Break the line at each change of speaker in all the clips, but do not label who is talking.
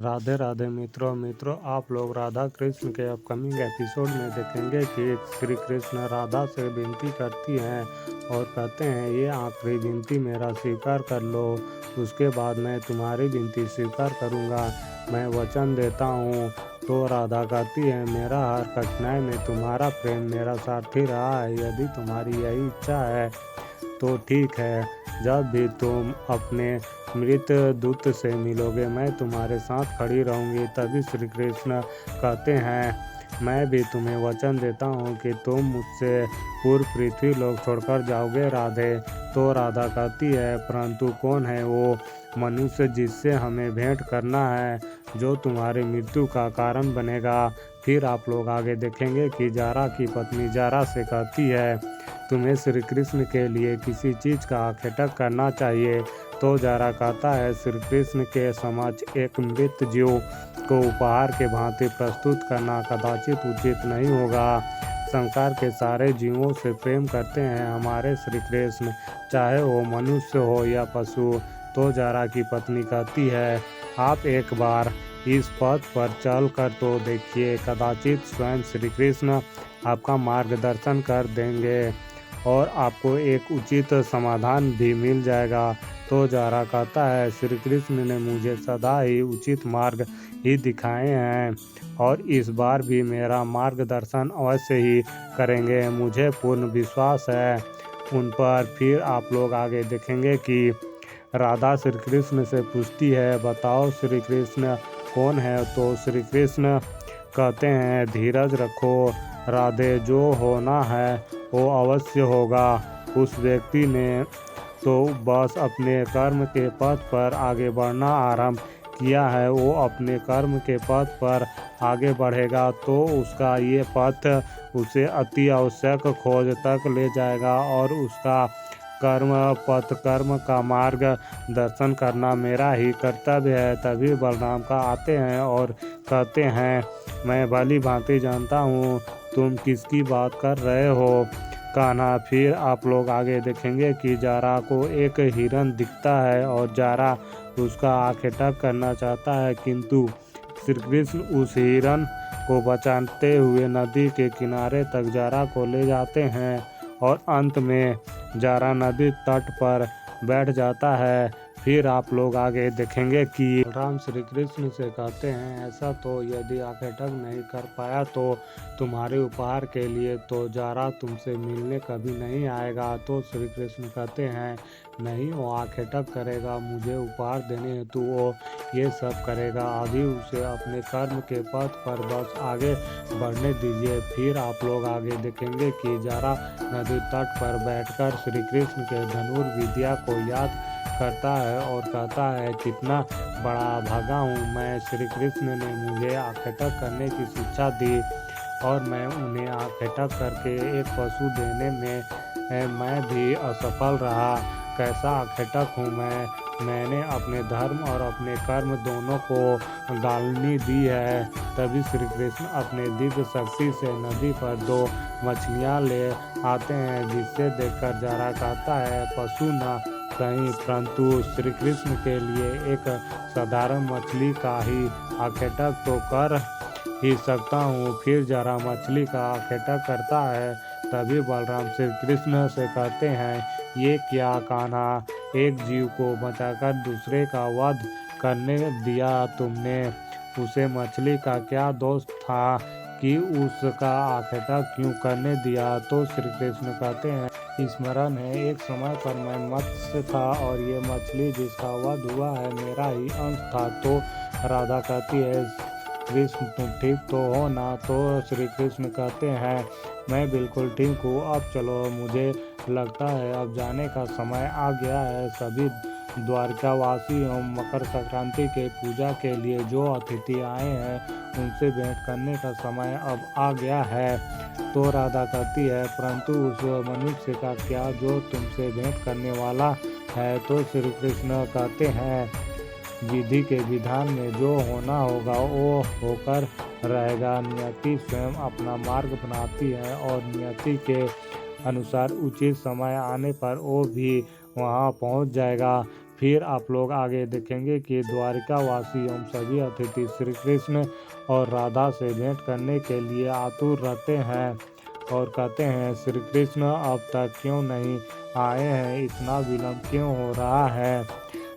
राधे राधे मित्रों, आप लोग राधा कृष्ण के अपकमिंग एपिसोड में देखेंगे कि श्री कृष्ण राधा से विनती करती हैं और कहते हैं ये आखिरी विनती मेरा स्वीकार कर लो। उसके बाद मैं तुम्हारी विनती स्वीकार करूँगा, मैं वचन देता हूँ। तो राधा कहती है मेरा हर कठिनाई में तुम्हारा प्रेम मेरा साथी रहा है। यदि तुम्हारी यही इच्छा है तो ठीक है, जब भी तुम अपने मृत दूत से मिलोगे मैं तुम्हारे साथ खड़ी रहूंगी। तभी श्री कृष्ण कहते हैं मैं भी तुम्हें वचन देता हूँ कि तुम मुझसे पूर्व पृथ्वी लोक छोड़कर जाओगे राधे। तो राधा कहती है परंतु कौन है वो मनुष्य जिससे हमें भेंट करना है, जो तुम्हारी मृत्यु का कारण बनेगा। फिर आप लोग आगे देखेंगे कि जारा की पत्नी जारा से कहती है तुम्हें श्री कृष्ण के लिए किसी चीज़ का आखेटक करना चाहिए। तो जारा कहता है श्री कृष्ण के समक्ष एक मृत जीव को उपहार के भांति प्रस्तुत करना कदाचित उचित नहीं होगा। संसार के सारे जीवों से प्रेम करते हैं हमारे श्री कृष्ण, चाहे वो मनुष्य हो या पशु। तो जारा की पत्नी कहती है आप एक बार इस पथ पर चल कर तो देखिए, कदाचित स्वयं श्री कृष्ण आपका मार्गदर्शन कर देंगे और आपको एक उचित समाधान भी मिल जाएगा। तो जारा कहता है श्री कृष्ण ने मुझे सदा ही उचित मार्ग ही दिखाए हैं और इस बार भी मेरा मार्गदर्शन अवश्य ही करेंगे, मुझे पूर्ण विश्वास है उन पर। फिर आप लोग आगे देखेंगे कि राधा श्री कृष्ण से पूछती है बताओ श्री कृष्ण कौन है। तो श्री कृष्ण कहते हैं धीरज रखो राधे, जो होना है वो अवश्य होगा। उस व्यक्ति ने तो बस अपने कर्म के पथ पर आगे बढ़ना आरंभ किया है, वो अपने कर्म के पथ पर आगे बढ़ेगा तो उसका ये पथ उसे अति आवश्यक खोज तक ले जाएगा और उसका कर्म पथ कर्म का मार्ग दर्शन करना मेरा ही कर्तव्य है। तभी बलराम का आते हैं और कहते हैं मैं भली भांति जानता हूँ तुम किसकी बात कर रहे हो कान्हा। फिर आप लोग आगे देखेंगे कि जारा को एक हिरन दिखता है और जारा उसका आखेटक करना चाहता है, किंतु श्री कृष्ण उस हिरन को बचाते हुए नदी के किनारे तक जारा को ले जाते हैं और अंत में जारा नदी तट पर बैठ जाता है। फिर आप लोग आगे देखेंगे कि राम श्री कृष्ण से कहते हैं ऐसा तो यदि आखेटक नहीं कर पाया तो तुम्हारे उपहार के लिए तो जारा तुमसे मिलने कभी नहीं आएगा। तो श्री कृष्ण कहते हैं नहीं, वो आखेटक करेगा, मुझे उपहार देने हेतु वो ये सब करेगा, अभी उसे अपने कर्म के पथ पर बस आगे बढ़ने दीजिए। फिर आप लोग आगे देखेंगे कि जारा नदी तट पर बैठकर श्री कृष्ण के धनुर्विद्या को याद करता है और कहता है कितना बड़ा भागा हूँ मैं, श्री कृष्ण ने मुझे आखेटक करने की शिक्षा दी और मैं उन्हें आखेटक करके एक पशु देने में मैं भी असफल रहा। कैसा आखेटक हूँ मैंने अपने धर्म और अपने कर्म दोनों को गालनी दी है। तभी श्री कृष्ण अपने दिव्य शक्ति से नदी पर दो मछलियाँ ले आते हैं, जिससे देखकर जारा कहता है पशु न कहीं परंतु श्री कृष्ण के लिए एक साधारण मछली का ही आखेटक तो कर ही सकता हूँ। फिर जरा मछली का आखेटक करता है। तभी बलराम श्री कृष्ण से कहते हैं ये क्या कान्हा, एक जीव को बचाकर दूसरे का वध करने दिया तुमने, उसे मछली का क्या दोष था कि उसका आखेटक क्यों करने दिया। तो श्री कृष्ण कहते हैं स्मरण है एक समय पर मैं मत्स्य था और ये मछली जिसका वध हुआ है मेरा ही अंश था। तो राधा कहती है कृष्ण तुम ठीक तो हो ना। तो श्री कृष्ण कहते हैं मैं बिल्कुल ठीक हूँ, अब चलो, मुझे लगता है अब जाने का समय आ गया है। सभी द्वारकावासी एवं मकर संक्रांति के पूजा के लिए जो अतिथि आए हैं उनसे भेंट करने का समय अब आ गया है। तो राधा कहती है परंतु उस मनुष्य का क्या जो तुमसे भेंट करने वाला है। तो श्री कृष्ण कहते हैं विधि के विधान में जो होना होगा वो होकर रहेगा। नियति स्वयं अपना मार्ग बनाती है और नियति के अनुसार उचित समय आने पर वो भी वहाँ पहुँच जाएगा। फिर आप लोग आगे देखेंगे कि द्वारिकावासी एवं सभी अतिथि श्री कृष्ण और राधा से भेंट करने के लिए आतुर रहते हैं और कहते हैं, श्री कृष्ण अब तक क्यों नहीं आए हैं, इतना विलम्ब क्यों हो रहा है।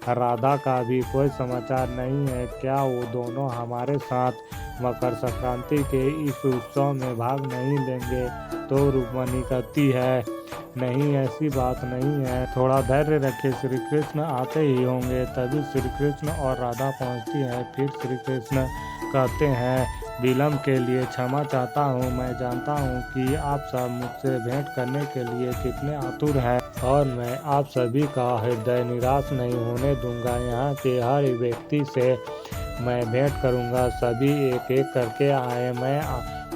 राधा का भी कोई समाचार नहीं है, क्या वो दोनों हमारे साथ मकर संक्रांति के इस उत्सव में भाग नहीं लेंगे। तो रुक्मणी कहती है, नहीं ऐसी बात नहीं है, थोड़ा धैर्य रखे, श्री कृष्ण आते ही होंगे। तभी श्री कृष्ण और राधा पहुंचती है। फिर श्री कृष्ण कहते हैं, विलम्ब के लिए क्षमा चाहता हूँ, मैं जानता हूँ कि आप सब मुझसे भेंट करने के लिए कितने आतुर हैं और मैं आप सभी का हृदय निराश नहीं होने दूंगा। यहाँ के हर व्यक्ति से मैं भेंट करूँगा, सभी एक एक करके आए, मैं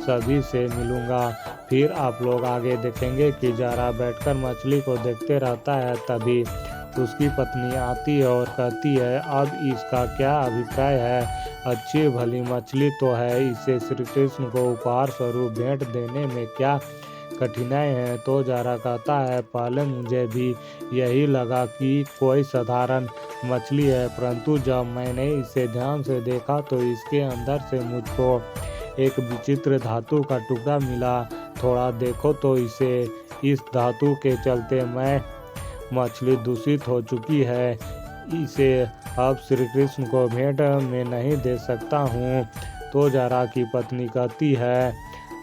सभी से मिलूँगा। फिर आप लोग आगे देखेंगे कि जारा बैठकर मछली को देखते रहता है। तभी उसकी पत्नी आती है और कहती है, अब इसका क्या अभिप्राय है, अच्छी भली मछली तो है, इसे श्री कृष्ण को उपहार स्वरूप भेंट देने में क्या कठिनाई है। तो जारा कहता है, पहले मुझे भी यही लगा कि कोई साधारण मछली है, परंतु जब मैंने इसे ध्यान से देखा तो इसके अंदर से मुझको एक विचित्र धातु का टुकड़ा मिला। थोड़ा देखो तो इस धातु के चलते मैं मछली दूषित हो चुकी है, इसे अब श्री कृष्ण को भेंट में नहीं दे सकता हूँ। तो जारा की पत्नी कहती है,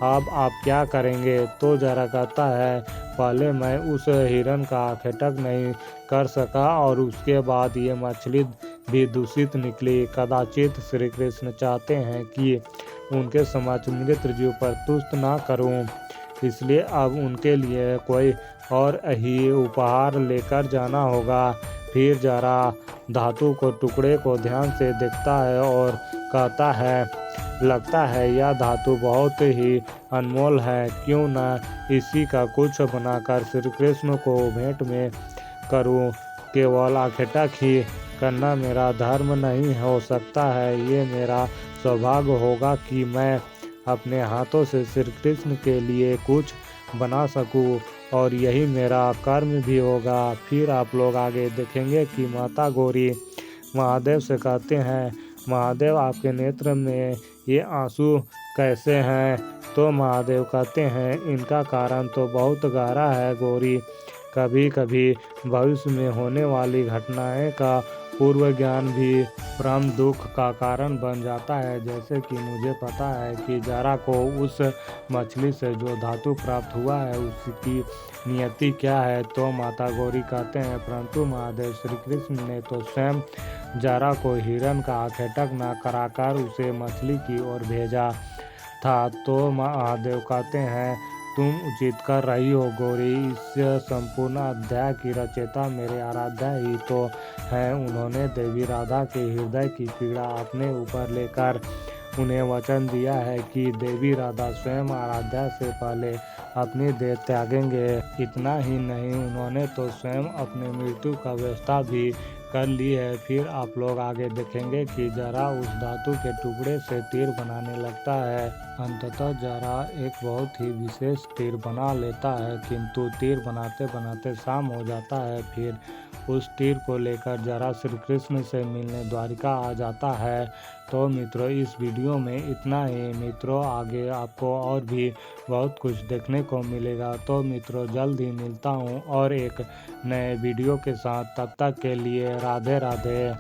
अब आप क्या करेंगे। तो जारा कहता है, पहले मैं उस हिरण का आखेटक नहीं कर सका और उसके बाद ये मछली भी दूषित निकली। कदाचित श्री कृष्ण चाहते हैं कि उनके समक्ष मृत जीव पर तुष्ट ना करूं, इसलिए अब उनके लिए कोई और ही उपहार लेकर जाना होगा। फिर जारा धातु को टुकड़े को ध्यान से देखता है और कहता है, लगता है यह धातु बहुत ही अनमोल है, क्यों न इसी का कुछ बनाकर श्री कृष्ण को भेंट में करूं। केवल आखेटक ही करना मेरा धर्म नहीं हो सकता है, ये मेरा सौभाग्य होगा कि मैं अपने हाथों से श्री कृष्ण के लिए कुछ बना सकूं और यही मेरा कर्म भी होगा। फिर आप लोग आगे देखेंगे कि माता गौरी महादेव से कहते हैं, महादेव आपके नेत्र में ये आंसू कैसे हैं। तो महादेव कहते हैं, इनका कारण तो बहुत गहरा है गौरी, कभी कभी भविष्य में होने वाली घटनाएं का पूर्व ज्ञान भी परम दुख का कारण बन जाता है। जैसे कि मुझे पता है कि जारा को उस मछली से जो धातु प्राप्त हुआ है उसकी नियति क्या है। तो माता गौरी कहते हैं, परंतु महादेव श्री कृष्ण ने तो स्वयं जारा को हिरण का आखेटक न कराकर उसे मछली की ओर भेजा था। तो महादेव कहते हैं, तुम उचित कर रही हो गौरी, इस संपूर्ण अध्याय की रचयिता मेरे आराध्या ही तो हैं। उन्होंने देवी राधा के हृदय की पीड़ा अपने ऊपर लेकर उन्हें वचन दिया है कि देवी राधा स्वयं आराध्या से पहले अपनी देह त्यागेंगे। इतना ही नहीं, उन्होंने तो स्वयं अपने मृत्यु का व्यवस्था भी कर ली है। फिर आप लोग आगे देखेंगे कि जारा उस धातु के टुकड़े से तीर बनाने लगता है। अंततः जारा एक बहुत ही विशेष तीर बना लेता है, किंतु तीर बनाते बनाते शाम हो जाता है। फिर उस तीर को लेकर जारा श्री कृष्ण से मिलने द्वारिका आ जाता है। तो मित्रों, इस वीडियो में इतना ही। मित्रों, आगे आपको और भी बहुत कुछ देखने को मिलेगा। तो मित्रों, जल्द ही मिलता हूँ और एक नए वीडियो के साथ। तब तक के लिए राधे राधे।